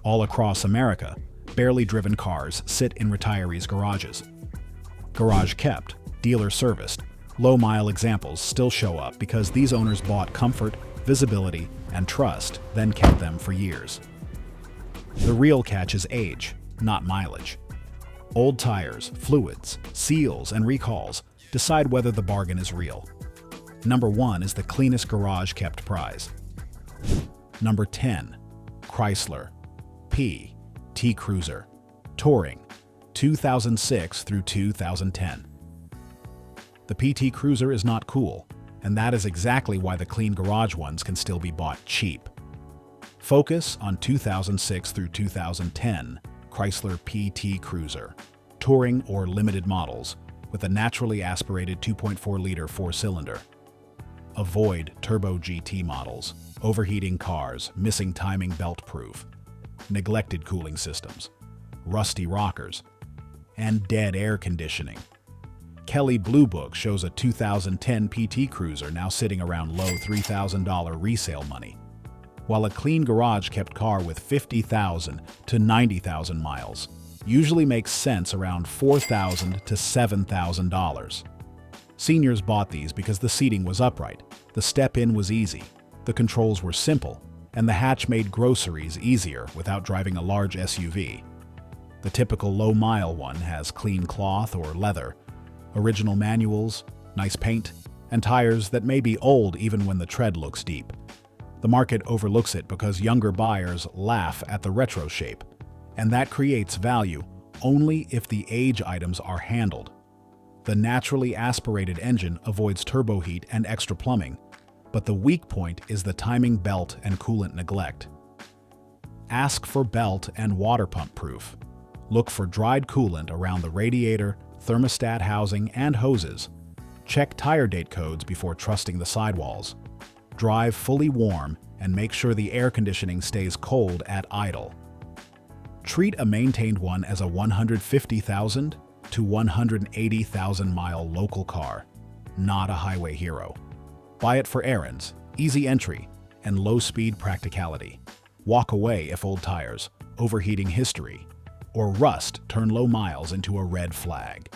All across America, barely driven cars sit in retirees' garages. Garage kept, dealer serviced, low-mile examples still show up because these owners bought comfort, visibility, and trust, then kept them for years. The real catch is age, not mileage. Old tires, fluids, seals, and recalls decide whether the bargain is real. Number 1 is the cleanest garage kept prize. Number 10, Chrysler PT Cruiser, Touring, 2006 through 2010. The PT Cruiser is not cool, and that is exactly why the clean garage ones can still be bought cheap. Focus on 2006 through 2010 Chrysler PT Cruiser, Touring or limited models, with a naturally aspirated 2.4-liter four-cylinder. Avoid turbo GT models, overheating cars, missing timing belt proof, neglected cooling systems, rusty rockers, and dead air conditioning. Kelley Blue Book shows a 2010 PT Cruiser now sitting around low $3,000 resale money, while a clean garage-kept car with 50,000 to 90,000 miles usually makes sense around $4,000 to $7,000. Seniors bought these because the seating was upright, the step-in was easy, the controls were simple, and the hatch made groceries easier without driving a large SUV. The typical low-mile one has clean cloth or leather, original manuals, nice paint, and tires that may be old even when the tread looks deep. The market overlooks it because younger buyers laugh at the retro shape, and that creates value only if the age items are handled. The naturally aspirated engine avoids turbo heat and extra plumbing, but the weak point is the timing belt and coolant neglect. Ask for belt and water pump proof. Look for dried coolant around the radiator, thermostat housing, and hoses. Check tire date codes before trusting the sidewalls. Drive fully warm and make sure the air conditioning stays cold at idle. Treat a maintained one as a 150,000 to 180,000 mile local car, not a highway hero. Buy it for errands, easy entry, and low-speed practicality. Walk away if old tires, overheating history, or rust turn low miles into a red flag.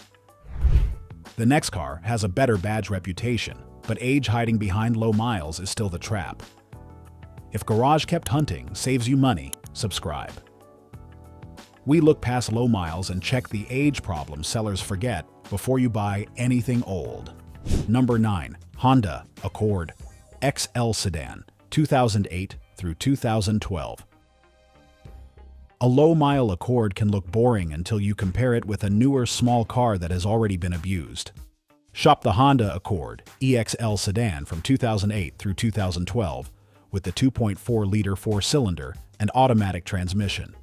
The next car has a better badge reputation, but age hiding behind low miles is still the trap. If garage kept hunting saves you money, subscribe. We look past low miles and check the age problem sellers forget before you buy anything old. Number 9. Honda Accord XL Sedan, 2008 through 2012. A low-mile Accord can look boring until you compare it with a newer small car that has already been abused. Shop the Honda Accord EXL Sedan from 2008 through 2012 with the 2.4-liter four-cylinder and automatic transmission.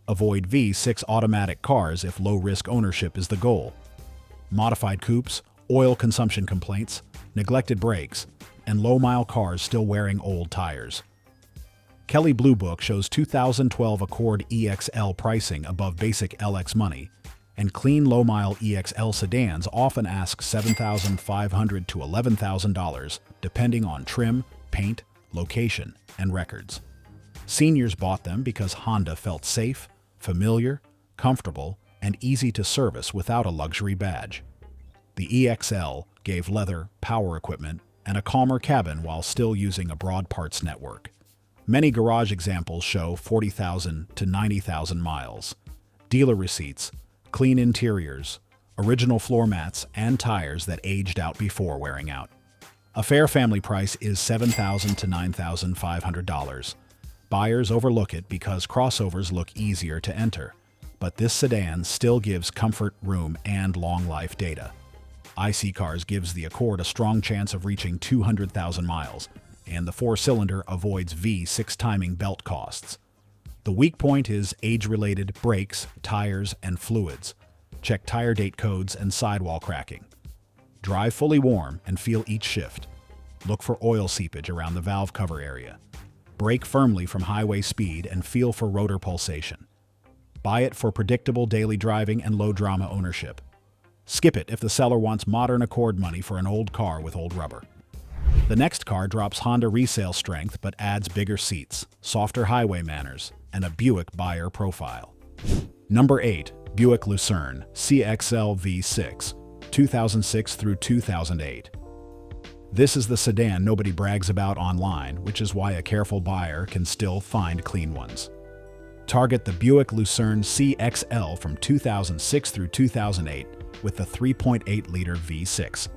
Avoid V6 automatic cars if low-risk ownership is the goal. Modified coupes, oil consumption complaints, neglected brakes, and low-mile cars still wearing old tires. Kelley Blue Book shows 2012 Accord EXL pricing above basic LX money, and clean low-mile EXL sedans often ask $7,500 to $11,000 depending on trim, paint, location, and records. Seniors bought them because Honda felt safe, familiar, comfortable, and easy to service without a luxury badge. The EXL gave leather, power equipment, and a calmer cabin while still using a broad parts network. Many garage examples show 40,000 to 90,000 miles. Dealer receipts, clean interiors, original floor mats, and tires that aged out before wearing out. A fair family price is $7,000 to $9,500. Buyers overlook it because crossovers look easier to enter, but this sedan still gives comfort, room, and long life data. IC Cars gives the Accord a strong chance of reaching 200,000 miles, and the four-cylinder avoids V6 timing belt costs. The weak point is age-related brakes, tires, and fluids. Check tire date codes and sidewall cracking. Drive fully warm and feel each shift. Look for oil seepage around the valve cover area. Brake firmly from highway speed and feel for rotor pulsation. Buy it for predictable daily driving and low-drama ownership. Skip it if the seller wants modern Accord money for an old car with old rubber. The next car drops Honda resale strength but adds bigger seats, softer highway manners, and a Buick buyer profile. Number 8. Buick Lucerne CXL V6, 2006 through 2008. This is the sedan nobody brags about online, which is why a careful buyer can still find clean ones. Target the Buick Lucerne CXL from 2006 through 2008 with the 3.8-liter V6.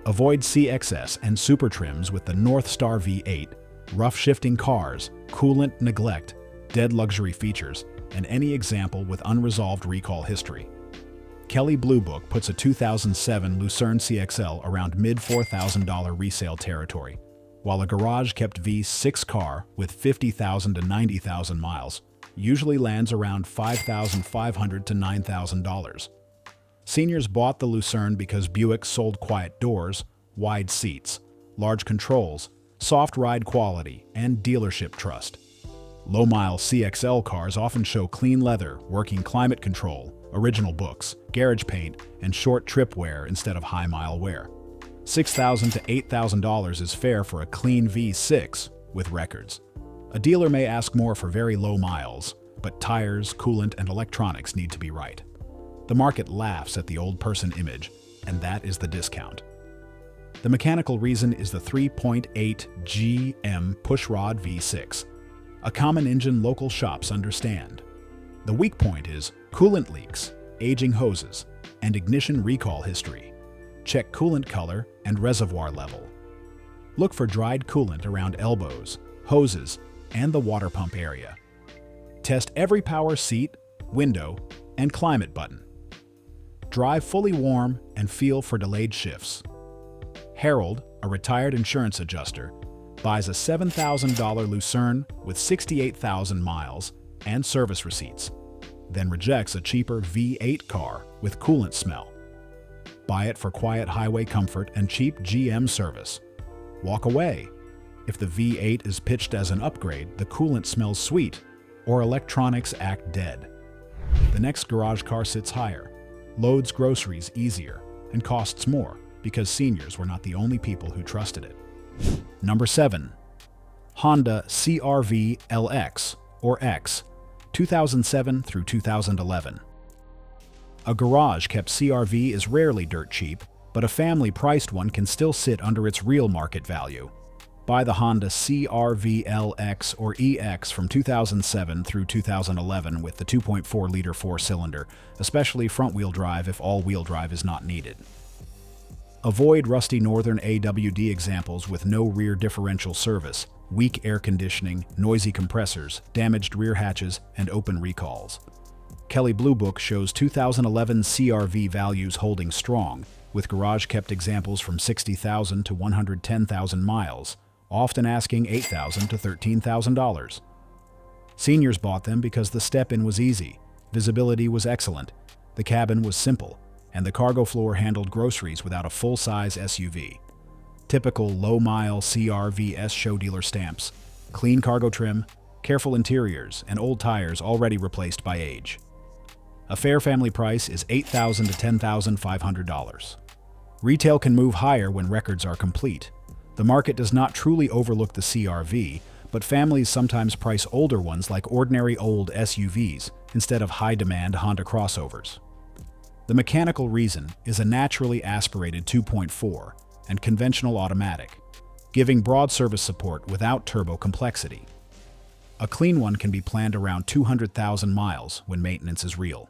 Avoid CXS and super trims with the North Star V8, rough shifting cars, coolant neglect, dead luxury features, and any example with unresolved recall history. Kelley Blue Book puts a 2007 Lucerne CXL around mid-$4,000 resale territory, while a garage-kept V6 car with 50,000 to 90,000 miles usually lands around $5,500 to $9,000. Seniors bought the Lucerne because Buick sold quiet doors, wide seats, large controls, soft ride quality, and dealership trust. Low-mile CXL cars often show clean leather, working climate control, original books, garage paint, and short trip wear instead of high-mile wear. $6,000 to $8,000 is fair for a clean V6 with records. A dealer may ask more for very low miles, but tires, coolant, and electronics need to be right. The market laughs at the old person image, and that is the discount. The mechanical reason is the 3.8 GM pushrod V6, a common engine local shops understand. The weak point is coolant leaks, aging hoses, and ignition recall history. Check coolant color and reservoir level. Look for dried coolant around elbows, hoses, and the water pump area. Test every power seat, window, and climate button. Drive fully warm and feel for delayed shifts. Harold, a retired insurance adjuster, buys a $7,000 Lucerne with 68,000 miles and service receipts, then rejects a cheaper V8 car with coolant smell. Buy it for quiet highway comfort and cheap GM service. Walk away. If the V8 is pitched as an upgrade, the coolant smells sweet, or electronics act dead. The next garage car sits higher, loads groceries easier, and costs more because seniors were not the only people who trusted it. Number 7. Honda CR-V LX, or X, 2007 through 2011. A garage-kept CR-V is rarely dirt cheap, but a family-priced one can still sit under its real market value. Buy the Honda CR-V LX or EX from 2007 through 2011 with the 2.4-liter four-cylinder, especially front-wheel drive if all-wheel drive is not needed. Avoid rusty northern AWD examples with no rear differential service, weak air conditioning, noisy compressors, damaged rear hatches, and open recalls. Kelley Blue Book shows 2011 CR-V values holding strong, with garage-kept examples from 60,000 to 110,000 miles, often asking $8,000 to $13,000. Seniors bought them because the step-in was easy, visibility was excellent, the cabin was simple, and the cargo floor handled groceries without a full-size SUV. Typical low-mile CR-VS show dealer stamps, clean cargo trim, careful interiors, and old tires already replaced by age. A fair family price is $8,000 to $10,500. Retail can move higher when records are complete. The market does not truly overlook the CR-V, but families sometimes price older ones like ordinary old SUVs instead of high-demand Honda crossovers. The mechanical reason is a naturally aspirated 2.4 and conventional automatic, giving broad service support without turbo complexity. A clean one can be planned around 200,000 miles when maintenance is real.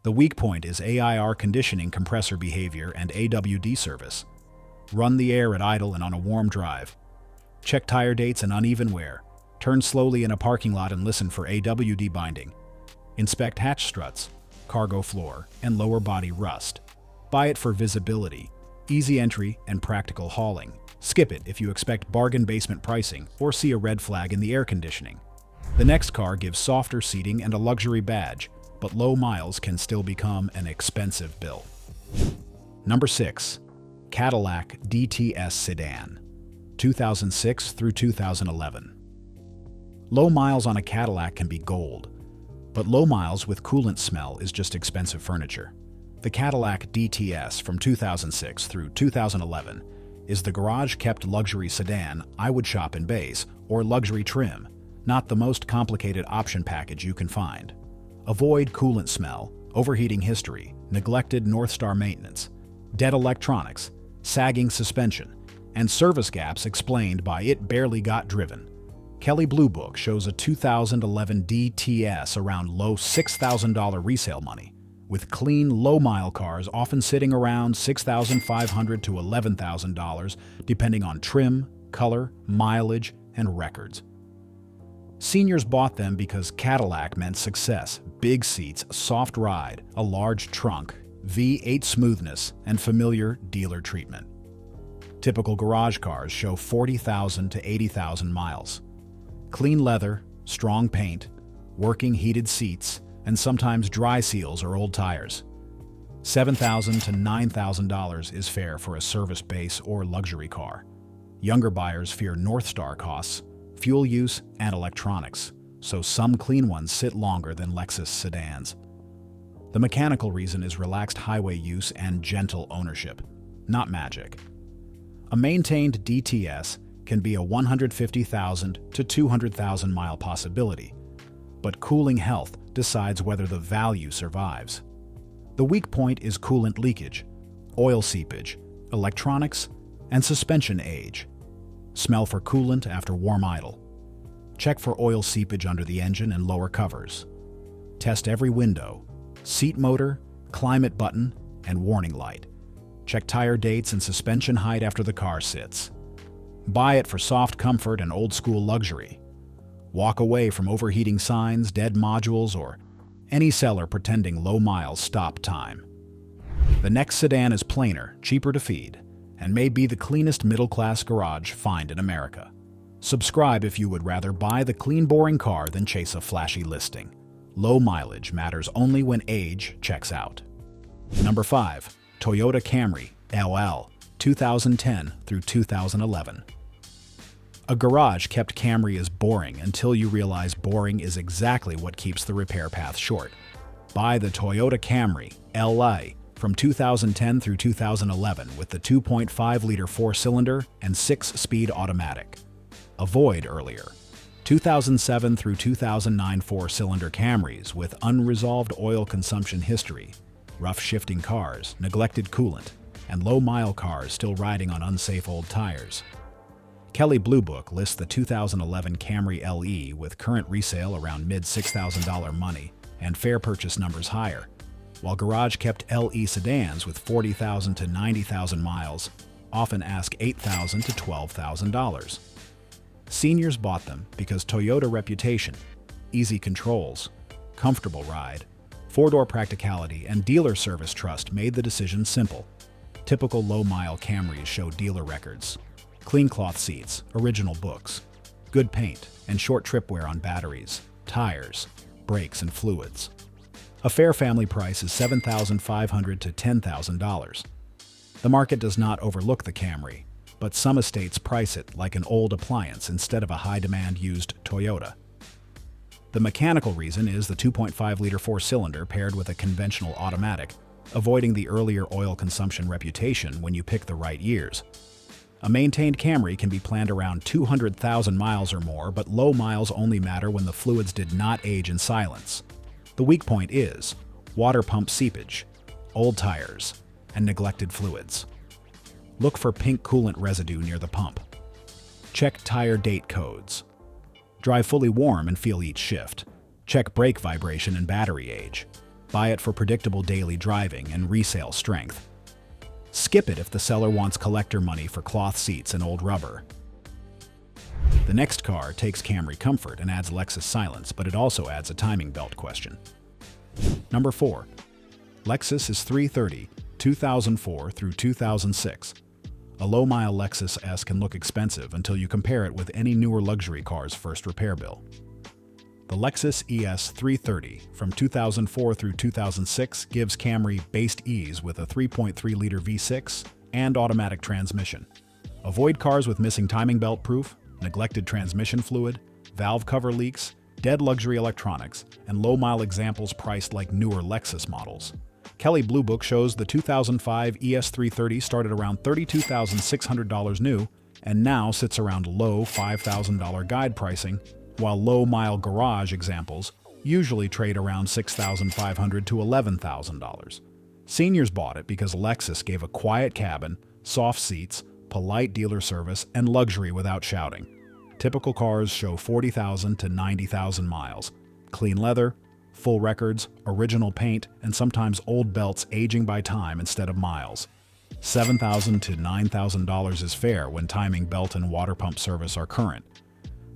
The weak point is AIR conditioning compressor behavior and AWD service. Run the air at idle and on a warm drive. Check tire dates and uneven wear. Turn slowly in a parking lot and listen for AWD binding. Inspect hatch struts, cargo floor, and lower body rust. Buy it for visibility, easy entry, and practical hauling. Skip it if you expect bargain basement pricing or see a red flag in the air conditioning. The next car gives softer seating and a luxury badge, but low miles can still become an expensive bill. Number 6. Cadillac DTS Sedan, 2006 through 2011. Low miles on a Cadillac can be gold, but low miles with coolant smell is just expensive furniture. The Cadillac DTS from 2006 through 2011 is the garage-kept luxury sedan I would shop in base or luxury trim, not the most complicated option package you can find. Avoid coolant smell, overheating history, neglected North Star maintenance, dead electronics, sagging suspension, and service gaps explained by it barely got driven. Kelley Blue Book shows a 2011 DTS around low $6,000 resale money, with clean, low-mile cars often sitting around $6,500 to $11,000, depending on trim, color, mileage, and records. Seniors bought them because Cadillac meant success, big seats, a soft ride, a large trunk, V8 smoothness, and familiar dealer treatment. Typical garage cars show 40,000 to 80,000 miles. Clean leather, strong paint, working heated seats, and sometimes dry seals or old tires. $7,000 to $9,000 is fair for a service base or luxury car. Younger buyers fear North Star costs, fuel use, and electronics, so some clean ones sit longer than Lexus sedans. The mechanical reason is relaxed highway use and gentle ownership, not magic. A maintained DTS can be a 150,000 to 200,000 mile possibility, but cooling health decides whether the value survives. The weak point is coolant leakage, oil seepage, electronics, and suspension age. Smell for coolant after warm idle. Check for oil seepage under the engine and lower covers. Test every window, seat motor, climate button, and warning light. Check tire dates and suspension height after the car sits. Buy it for soft comfort and old-school luxury. Walk away from overheating signs, dead modules, or any seller pretending low miles stop time. The next sedan is plainer, cheaper to feed, and may be the cleanest middle-class garage find in America. Subscribe if you would rather buy the clean, boring car than chase a flashy listing. Low mileage matters only when age checks out. Number 5. Toyota Camry LL, 2010 through 2011. A garage-kept Camry is boring until you realize boring is exactly what keeps the repair path short. Buy the Toyota Camry LI from 2010 through 2011 with the 2.5-liter four-cylinder and 6-speed automatic. Avoid earlier 2007 through 2009 four-cylinder Camrys with unresolved oil consumption history, rough shifting cars, neglected coolant, and low-mile cars still riding on unsafe old tires. Kelley Blue Book lists the 2011 Camry LE with current resale around mid-$6,000 money and fair purchase numbers higher, while garage-kept LE sedans with 40,000 to 90,000 miles often ask $8,000 to $12,000. Seniors bought them because Toyota reputation, easy controls, comfortable ride, four-door practicality, and dealer service trust made the decision simple. Typical low-mile Camrys show dealer records, clean cloth seats, original books, good paint, and short trip wear on batteries, tires, brakes, and fluids. A fair family price is $7,500 to $10,000. The market does not overlook the Camry, but some estates price it like an old appliance instead of a high-demand used Toyota. The mechanical reason is the 2.5-liter four-cylinder paired with a conventional automatic, avoiding the earlier oil consumption reputation when you pick the right years. A maintained Camry can be planned around 200,000 miles or more, but low miles only matter when the fluids did not age in silence. The weak point is water pump seepage, old tires, and neglected fluids. Look for pink coolant residue near the pump. Check tire date codes. Drive fully warm and feel each shift. Check brake vibration and battery age. Buy it for predictable daily driving and resale strength. Skip it if the seller wants collector money for cloth seats and old rubber. The next car takes Camry comfort and adds Lexus silence, but it also adds a timing belt question. Number 4. Lexus ES 2004 through 2006. A low-mile Lexus ES can look expensive until you compare it with any newer luxury car's first repair bill. The Lexus ES 330 from 2004 through 2006 gives Camry based ease with a 3.3-liter V6 and automatic transmission. Avoid cars with missing timing belt proof, neglected transmission fluid, valve cover leaks, dead luxury electronics, and low-mile examples priced like newer Lexus models. Kelley Blue Book shows the 2005 ES 330 started around $32,600 new and now sits around low $5,000 guide pricing while low-mile garage examples usually trade around $6,500 to $11,000. Seniors bought it because Lexus gave a quiet cabin, soft seats, polite dealer service, and luxury without shouting. Typical cars show 40,000 to 90,000 miles. Clean leather, full records, original paint, and sometimes old belts aging by time instead of miles. $7,000 to $9,000 is fair when timing belt and water pump service are current.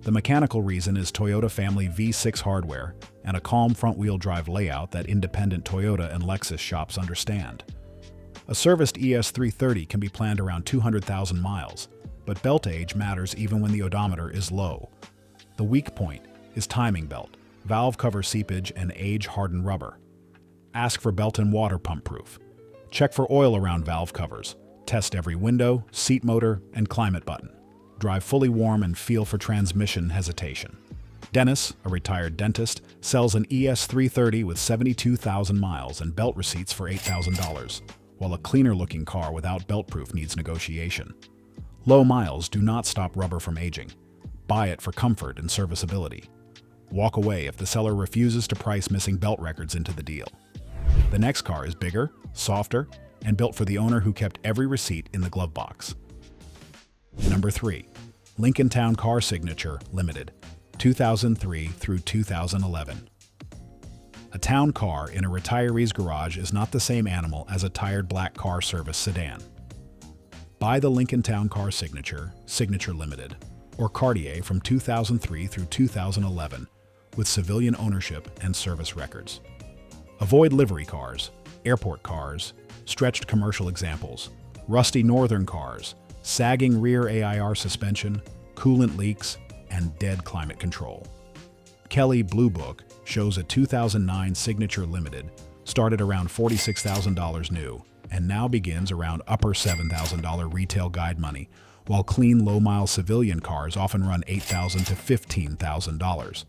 The mechanical reason is Toyota family V6 hardware and a calm front-wheel drive layout that independent Toyota and Lexus shops understand. A serviced ES330 can be planned around 200,000 miles, but belt age matters even when the odometer is low. The weak point is timing belt, valve cover seepage, and age-hardened rubber. Ask for belt and water pump proof. Check for oil around valve covers. Test every window, seat motor, and climate button. Drive fully warm and feel for transmission hesitation. Dennis, a retired dentist, sells an ES330 with 72,000 miles and belt receipts for $8,000, while a cleaner-looking car without belt proof needs negotiation. Low miles do not stop rubber from aging. Buy it for comfort and serviceability. Walk away if the seller refuses to price missing belt records into the deal. The next car is bigger, softer, and built for the owner who kept every receipt in the glove box. Number 3. Lincoln Town Car Signature Limited, 2003 through 2011. A town car in a retiree's garage is not the same animal as a tired black car service sedan. Buy the Lincoln Town Car Signature Limited, or Cartier from 2003 through 2011 with civilian ownership and service records. Avoid livery cars, airport cars, stretched commercial examples, rusty northern cars, sagging rear AIR suspension, coolant leaks, and dead climate control. Kelley Blue Book shows a 2009 Signature Limited started around $46,000 new and now begins around upper $7,000 retail guide money, while clean low-mile civilian cars often run $8,000 to $15,000.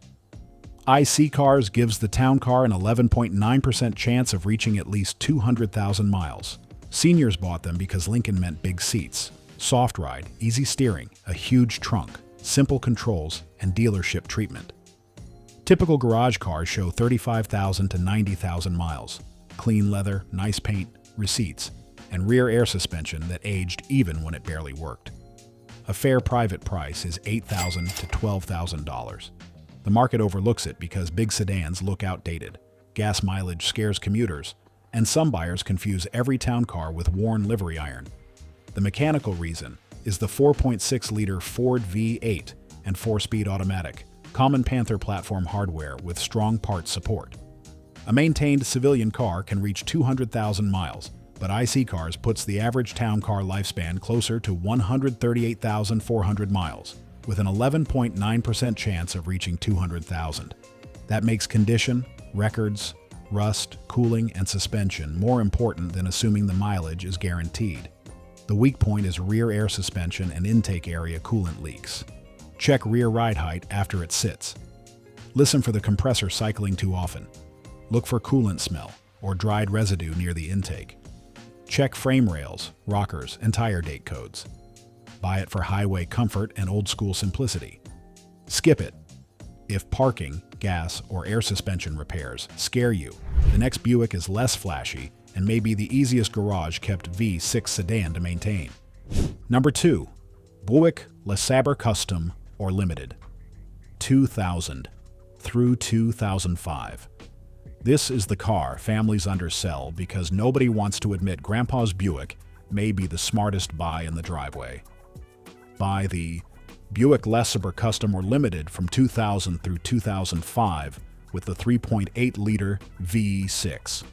IC Cars gives the town car an 11.9% chance of reaching at least 200,000 miles. Seniors bought them because Lincoln meant big seats, soft ride, easy steering, a huge trunk, simple controls, and dealership treatment. Typical garage cars show 35,000 to 90,000 miles, clean leather, nice paint, receipts, and rear air suspension that aged even when it barely worked. A fair private price is $8,000 to $12,000. The market overlooks it because big sedans look outdated, gas mileage scares commuters, and some buyers confuse every town car with worn livery iron. The mechanical reason is the 4.6-liter Ford V8 and 4-speed automatic, common Panther platform hardware with strong parts support. A maintained civilian car can reach 200,000 miles, but IC Cars puts the average town car lifespan closer to 138,400 miles, with an 11.9% chance of reaching 200,000. That makes condition, records, rust, cooling, and suspension more important than assuming the mileage is guaranteed. The weak point is rear air suspension and intake area coolant leaks. Check rear ride height after it sits. Listen for the compressor cycling too often. Look for coolant smell or dried residue near the intake. Check frame rails, rockers, and tire date codes. Buy it for highway comfort and old-school simplicity. Skip it if parking, gas, or air suspension repairs scare you. The next Buick is less flashy and may be the easiest garage-kept V6 sedan to maintain. Number 2. Buick LeSabre Custom or Limited, 2000 through 2005. This is the car families undersell because nobody wants to admit Grandpa's Buick may be the smartest buy in the driveway. Buy the Buick LeSabre Custom or Limited from 2000 through 2005 with the 3.8-liter V6.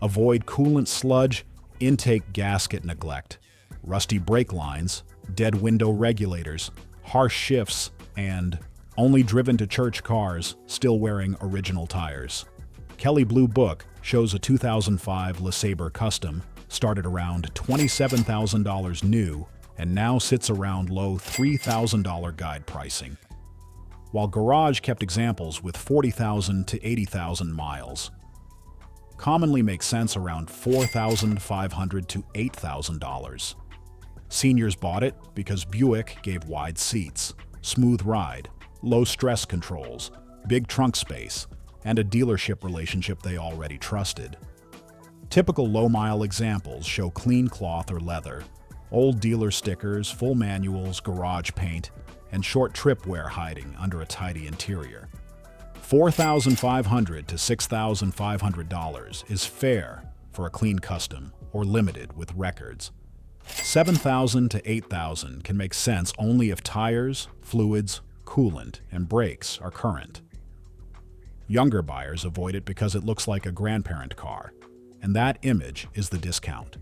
Avoid coolant sludge, intake gasket neglect, rusty brake lines, dead window regulators, harsh shifts, and only driven to church cars still wearing original tires. Kelley Blue Book shows a 2005 LeSabre Custom started around $27,000 new and now sits around low $3,000 guide pricing, while Garage kept examples with 40,000 to 80,000 miles. Commonly makes sense around $4,500 to $8,000. Seniors bought it because Buick gave wide seats, smooth ride, low stress controls, big trunk space, and a dealership relationship they already trusted. Typical low-mile examples show clean cloth or leather, old dealer stickers, full manuals, garage paint, and short trip wear hiding under a tidy interior. $4,500 to $6,500 is fair for a clean custom or limited with records. $7,000 to $8,000 can make sense only if tires, fluids, coolant, and brakes are current. Younger buyers avoid it because it looks like a grandparent car, and that image is the discount.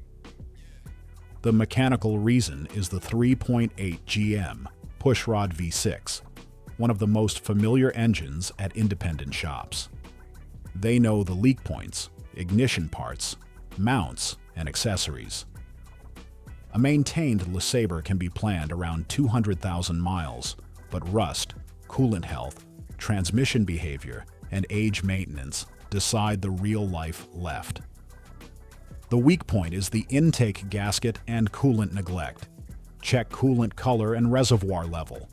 The mechanical reason is the 3.8 GM pushrod V6, one of the most familiar engines at independent shops. They know the leak points, ignition parts, mounts, and accessories. A maintained LeSabre can be planned around 200,000 miles, but rust, coolant health, transmission behavior, and age maintenance decide the real-life left. The weak point is the intake gasket and coolant neglect. Check coolant color and reservoir level.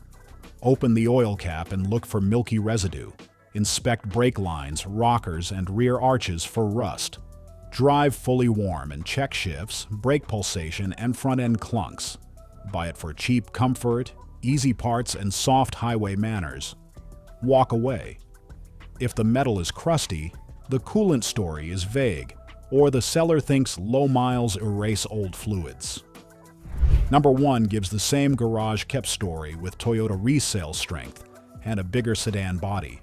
Open the oil cap and look for milky residue. Inspect brake lines, rockers, and rear arches for rust. Drive fully warm and check shifts, brake pulsation, and front-end clunks. Buy it for cheap comfort, easy parts, and soft highway manners. Walk away. If the metal is crusty, the coolant story is vague, or the seller thinks low miles erase old fluids. Number 1 gives the same garage-kept story with Toyota resale strength and a bigger sedan body.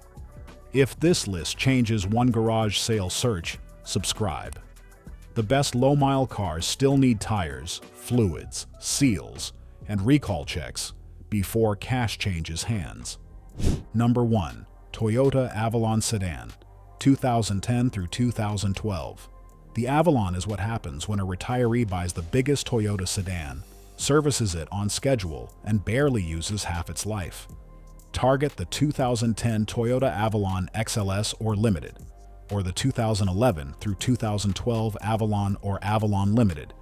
If this list changes one garage sale search, subscribe. The best low-mile cars still need tires, fluids, seals, and recall checks before cash changes hands. Number 1. Toyota Avalon Sedan, 2010 through 2012. The Avalon is what happens when a retiree buys the biggest Toyota sedan, services it on schedule, and barely uses half its life. Target the 2010 Toyota Avalon XLS or Limited, or the 2011 through 2012 Avalon or Avalon Limited,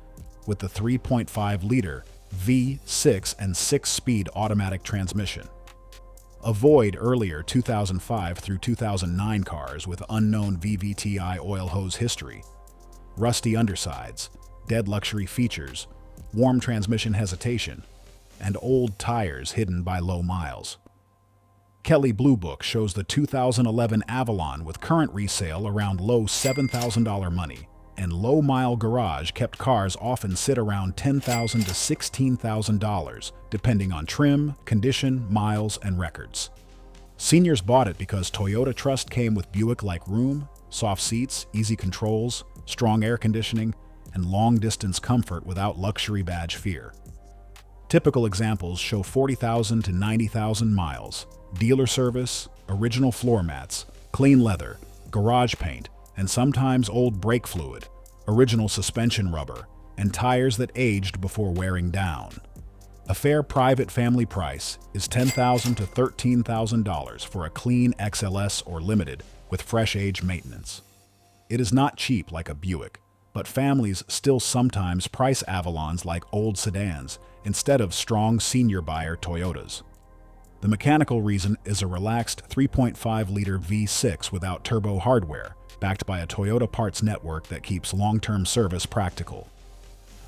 with the 3.5-liter V6 and 6-speed automatic transmission. Avoid earlier 2005 through 2009 cars with unknown VVTi oil hose history, rusty undersides, dead luxury features, warm transmission hesitation, and old tires hidden by low miles. Kelley Blue Book shows the 2011 Avalon with current resale around low $7,000 money, and low-mile garage-kept cars often sit around $10,000 to $16,000, depending on trim, condition, miles, and records. Seniors bought it because Toyota Trust came with Buick-like room, soft seats, easy controls, strong air conditioning, and long-distance comfort without luxury badge fear. Typical examples show 40,000 to 90,000 miles, dealer service, original floor mats, clean leather, garage paint, and sometimes old brake fluid, original suspension rubber, and tires that aged before wearing down. A fair private family price is $10,000 to $13,000 for a clean XLS or Limited with fresh age maintenance. It is not cheap like a Buick, but families still sometimes price Avalons like old sedans instead of strong senior buyer Toyotas. The mechanical reason is a relaxed 3.5-liter V6 without turbo hardware, backed by a Toyota parts network that keeps long-term service practical.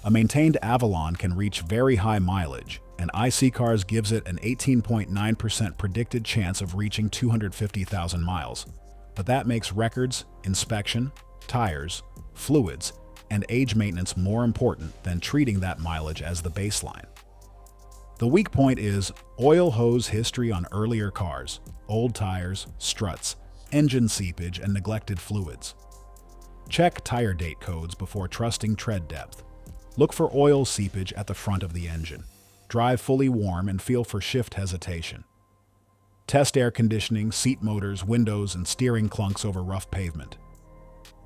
A maintained Avalon can reach very high mileage, and iSeeCars gives it an 18.9% predicted chance of reaching 250,000 miles. But that makes records, inspection, tires, fluids, and age maintenance more important than treating that mileage as the baseline. The weak point is oil hose history on earlier cars, old tires, struts, engine seepage, and neglected fluids. Check tire date codes before trusting tread depth. Look for oil seepage at the front of the engine. Drive fully warm and feel for shift hesitation. Test air conditioning, seat motors, windows, and steering clunks over rough pavement.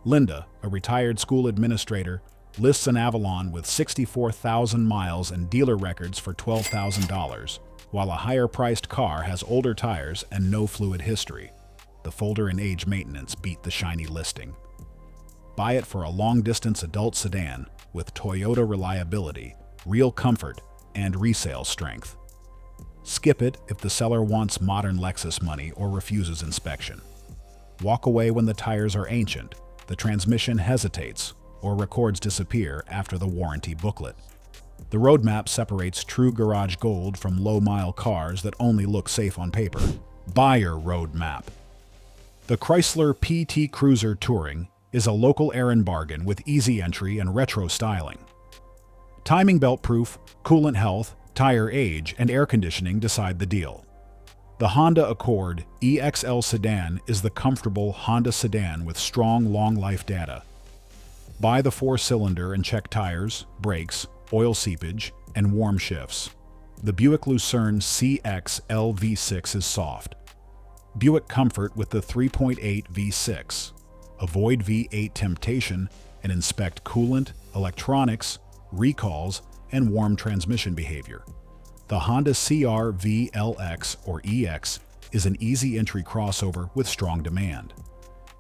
Linda, a retired school administrator, lists an Avalon with 64,000 miles and dealer records for $12,000, while a higher-priced car has older tires and no fluid history. The folder and age maintenance beat the shiny listing. Buy it for a long-distance adult sedan with Toyota reliability, real comfort, and resale strength. Skip it if the seller wants modern Lexus money or refuses inspection. Walk away when the tires are ancient, the transmission hesitates, or records disappear after the warranty booklet. The roadmap separates true garage gold from low-mile cars that only look safe on paper. Buyer roadmap. The Chrysler PT Cruiser Touring is a local errand bargain with easy entry and retro styling. Timing belt proof, coolant health, tire age, and air conditioning decide the deal. The Honda Accord EXL sedan is the comfortable Honda sedan with strong long-life data. Buy the 4-cylinder and check tires, brakes, oil seepage, and warm shifts. The Buick Lucerne CXL V6 is soft. Buick comfort with the 3.8 V6. Avoid V8 temptation and inspect coolant, electronics, recalls, and warm transmission behavior. The Honda CR-V LX or EX is an easy entry crossover with strong demand.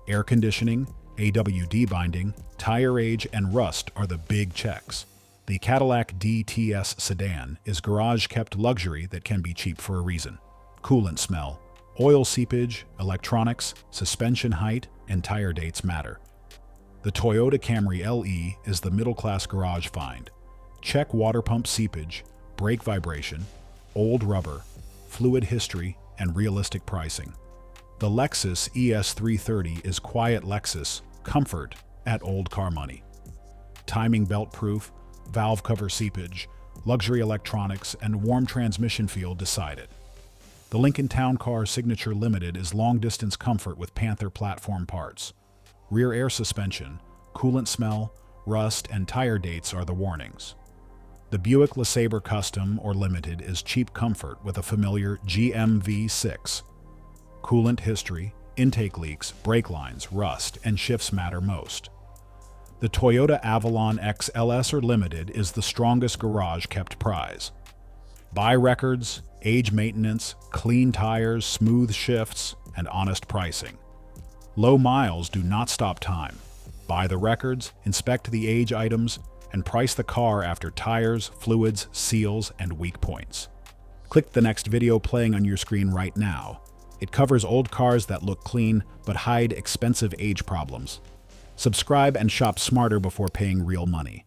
Air conditioning, AWD binding, tire age, and rust are the big checks. The Cadillac DTS sedan is garage-kept luxury that can be cheap for a reason. Coolant smell, oil seepage, electronics, suspension height, and tire dates matter. The Toyota Camry LE is the middle-class garage find. Check water pump seepage, brake vibration, old rubber, fluid history, and realistic pricing. The Lexus ES330 is quiet Lexus comfort at old car money. Timing belt proof, valve cover seepage, luxury electronics, and warm transmission feel decide it. The Lincoln Town Car Signature Limited is long-distance comfort with Panther platform parts. Rear air suspension, coolant smell, rust, and tire dates are the warnings. The Buick LeSabre Custom or Limited is cheap comfort with a familiar GMV6. Coolant history, intake leaks, brake lines, rust, and shifts matter most. The Toyota Avalon XLS or Limited is the strongest garage-kept prize. Buy records, age maintenance, clean tires, smooth shifts, and honest pricing. Low miles do not stop time. Buy the records, inspect the age items, and price the car after tires, fluids, seals, and weak points. Click the next video playing on your screen right now. It covers old cars that look clean but hide expensive age problems. Subscribe and shop smarter before paying real money.